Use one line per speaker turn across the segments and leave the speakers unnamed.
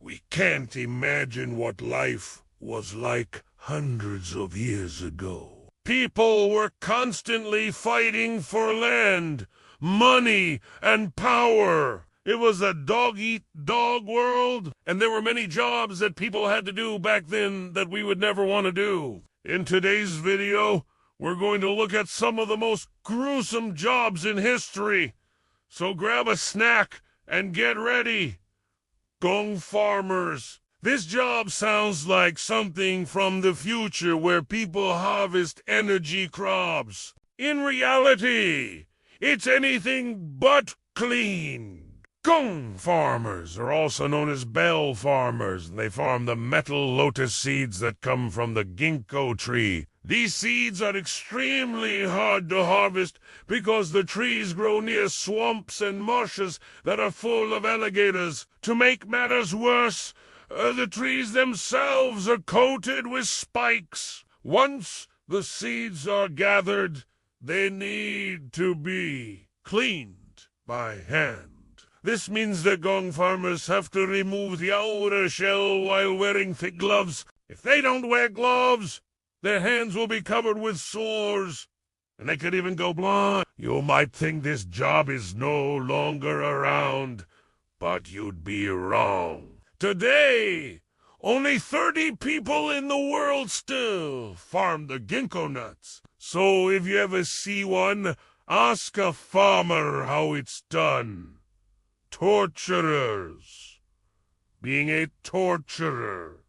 We can't imagine what life was like hundreds of years ago. People were constantly fighting for land, money, and power. It was a dog-eat-dog world, and there were many jobs that people had to do back then that we would never want to do. In today's video, we're going to look at some of the most gruesome jobs in history. So grab a snack and get ready. Gong Farmers. This job sounds like something from the future where people harvest energy crops. In reality, it's anything but clean. Gong Farmers are also known as bell farmers, and they farm the metal lotus seeds that come from the ginkgo tree. These seeds are extremely hard to harvest because the trees grow near swamps and marshes that are full of alligators. To make matters worse, the trees themselves are coated with spikes. Once the seeds are gathered, they need to be cleaned by hand. This means that Gong Farmers have to remove the outer shell while wearing thick gloves. If they don't wear gloves, their hands will be covered with sores, and they could even go blind. You might think this job is no longer around, but you'd be wrong. Today, only 30 people in the world still farm the ginkgo nuts. So if you ever see one, ask a farmer how it's done. Torturers. Being a torturer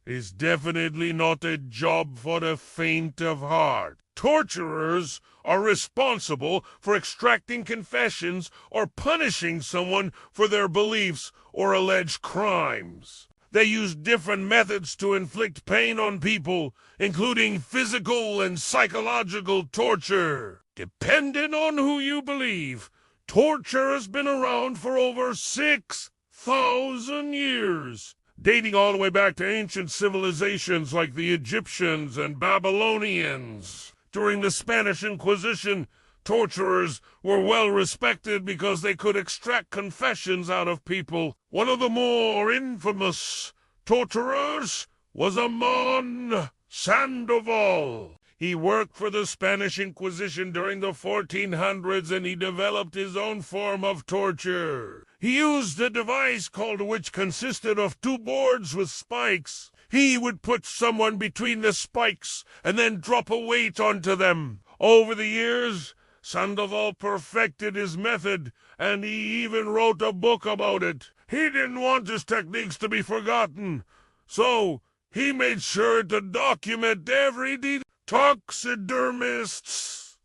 is definitely not a job for the faint of heart. Torturers are responsible for extracting confessions or punishing someone for their beliefs or alleged crimes. They use different methods to inflict pain on people, including physical and psychological torture. Depending on who you believe, torture has been around for over 6,000 years. Dating all the way back to ancient civilizations like the Egyptians and Babylonians. During the Spanish Inquisition, torturers were well respected because they could extract confessions out of people. One of the more infamous torturers was Amon Sandoval. He worked for the Spanish Inquisition during the 1400s, and he developed his own form of torture. He used a device called a which consisted of 2 boards with spikes. He would put someone between the spikes and then drop a weight onto them. Over the years, Sandoval perfected his method, and he even wrote a book about it. He didn't want his techniques to be forgotten, so he made sure to document every detail. Taxidermists.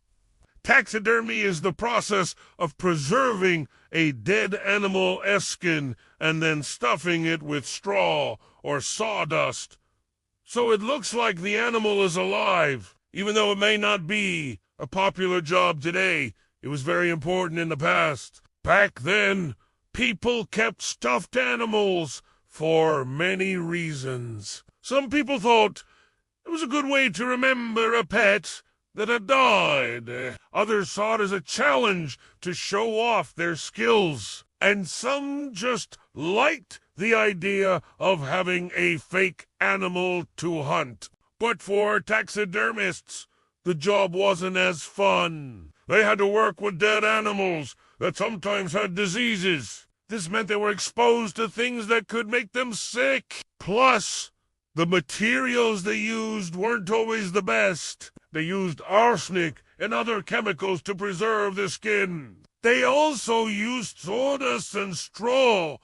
Taxidermy is the process of preserving a dead animal skin and then stuffing it with straw or sawdust, so it looks like the animal is alive. Even though it may not be a popular job today, it was very important in the past. Back then, people kept stuffed animals for many reasons. Some people thought it was a good way to remember a pet that had died. Others saw it as a challenge to show off their skills. And some just liked the idea of having a fake animal to hunt. But for taxidermists, the job wasn't as fun. They had to work with dead animals that sometimes had diseases. This meant they were exposed to things that could make them sick. Plus, the materials they used weren't always the best. They used arsenic and other chemicals to preserve the skin. They also used sawdust and straw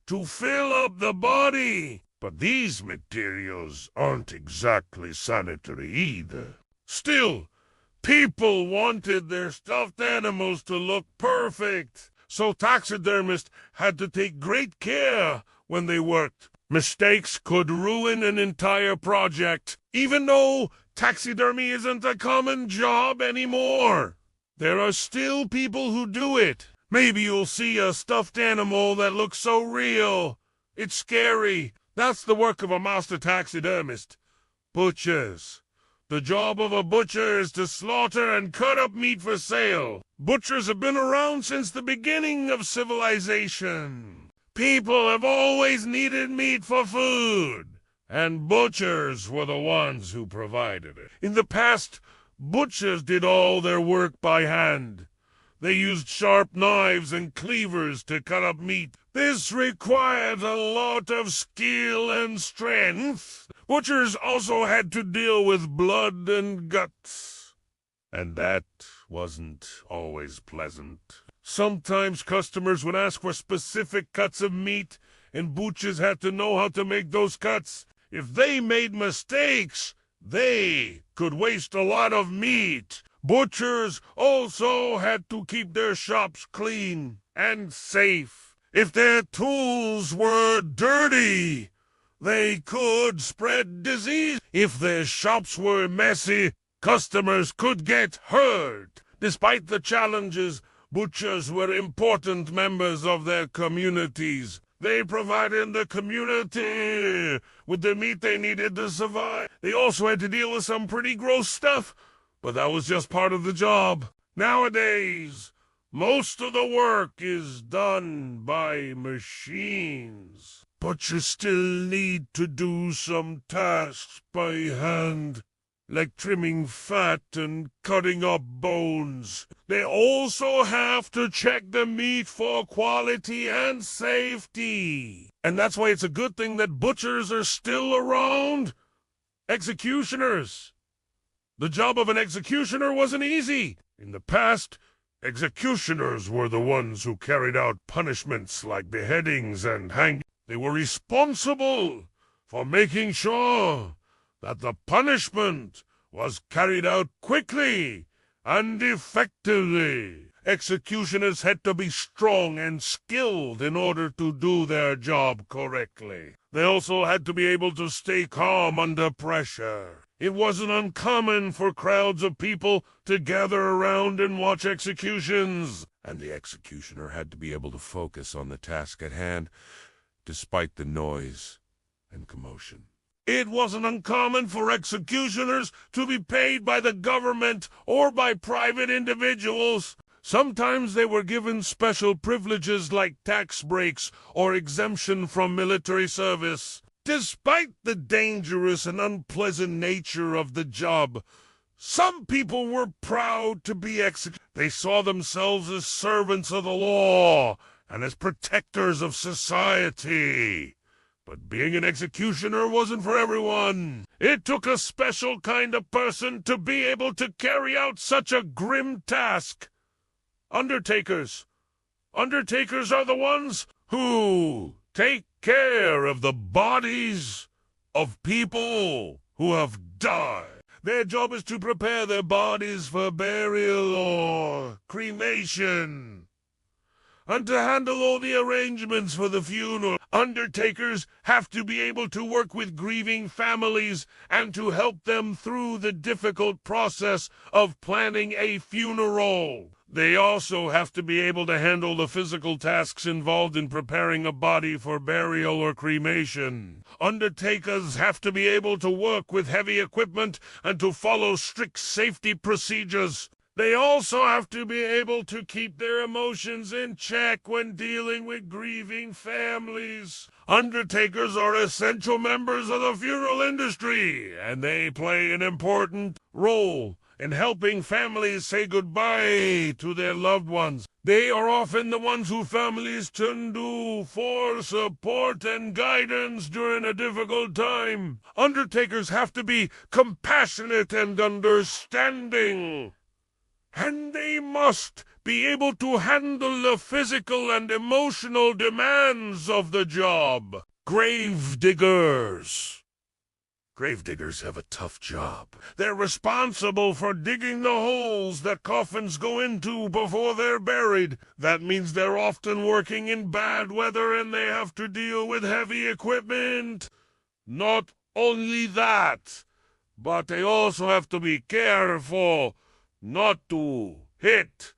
to fill up the body. But these materials aren't exactly sanitary either. Still, people wanted their stuffed animals to look perfect, so taxidermists had to take great care when they worked. Mistakes could ruin an entire project. Even though taxidermy isn't a common job anymore, there are still people who do it. Maybe you'll see a stuffed animal that looks so real. It's scary. That's the work of a master taxidermist. Butchers. The job of a butcher is to slaughter and cut up meat for sale. Butchers have been around since the beginning of civilization. People have always needed meat for food, and butchers were the ones who provided it. In the past, butchers did all their work by hand. They used sharp knives and cleavers to cut up meat. This required a lot of skill and strength. Butchers also had to deal with blood and guts, and that wasn't always pleasant. Sometimes customers would ask for specific cuts of meat, and butchers had to know how to make those cuts. If they made mistakes, they could waste a lot of meat. Butchers also had to keep their shops clean and safe. If their tools were dirty, they could spread disease. If their shops were messy, customers could get hurt. Despite the challenges, butchers were important members of their communities. They provided the community with the meat they needed to survive. They also had to deal with some pretty gross stuff, but that was just part of the job. Nowadays, most of the work is done by machines. Butchers still need to do some tasks by hand, like trimming fat and cutting up bones. They also have to check the meat for quality and safety. And that's why it's a good thing that butchers are still around. Executioners. The job of an executioner wasn't easy. In the past, executioners were the ones who carried out punishments like beheadings and hanging. They were responsible for making sure that the punishment was carried out quickly and effectively. Executioners had to be strong and skilled in order to do their job correctly. They also had to be able to stay calm under pressure. It wasn't uncommon for crowds of people to gather around and watch executions, and the executioner had to be able to focus on the task at hand, despite the noise and commotion. It wasn't uncommon for executioners to be paid by the government or by private individuals. Sometimes they were given special privileges like tax breaks or exemption from military service. Despite the dangerous and unpleasant nature of the job, some people were proud to be executed. They saw themselves as servants of the law and as protectors of society. But being an executioner wasn't for everyone. It took a special kind of person to be able to carry out such a grim task. Undertakers. Undertakers are the ones who take care of the bodies of people who have died. Their job is to prepare their bodies for burial or cremation, and to handle all the arrangements for the funeral. Undertakers have to be able to work with grieving families and to help them through the difficult process of planning a funeral. They also have to be able to handle the physical tasks involved in preparing a body for burial or cremation. Undertakers have to be able to work with heavy equipment and to follow strict safety procedures. They also have to be able to keep their emotions in check when dealing with grieving families. Undertakers are essential members of the funeral industry, and they play an important role in helping families say goodbye to their loved ones. They are often the ones who families turn to for support and guidance during a difficult time. Undertakers have to be compassionate and understanding. And they must be able to handle the physical and emotional demands of the job. Grave diggers. Grave diggers have a tough job. They're responsible for digging the holes that coffins go into before they're buried. That means they're often working in bad weather and they have to deal with heavy equipment. Not only that, but they also have to be careful not to hit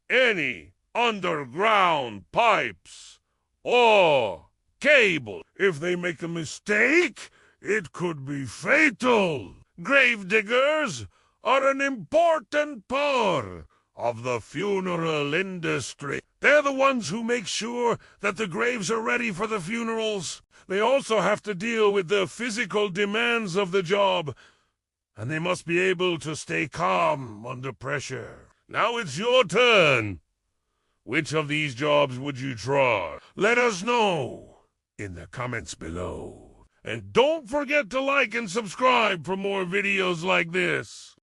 any underground pipes or cable. If they make a mistake, it could be fatal. Grave diggers are an important part of the funeral industry. They're the ones who make sure that the graves are ready for the funerals. They also have to deal with the physical demands of the job, and they must be able to stay calm under pressure. Now it's your turn. Which of these jobs would you try? Let us know in the comments below. And don't forget to like and subscribe for more videos like this.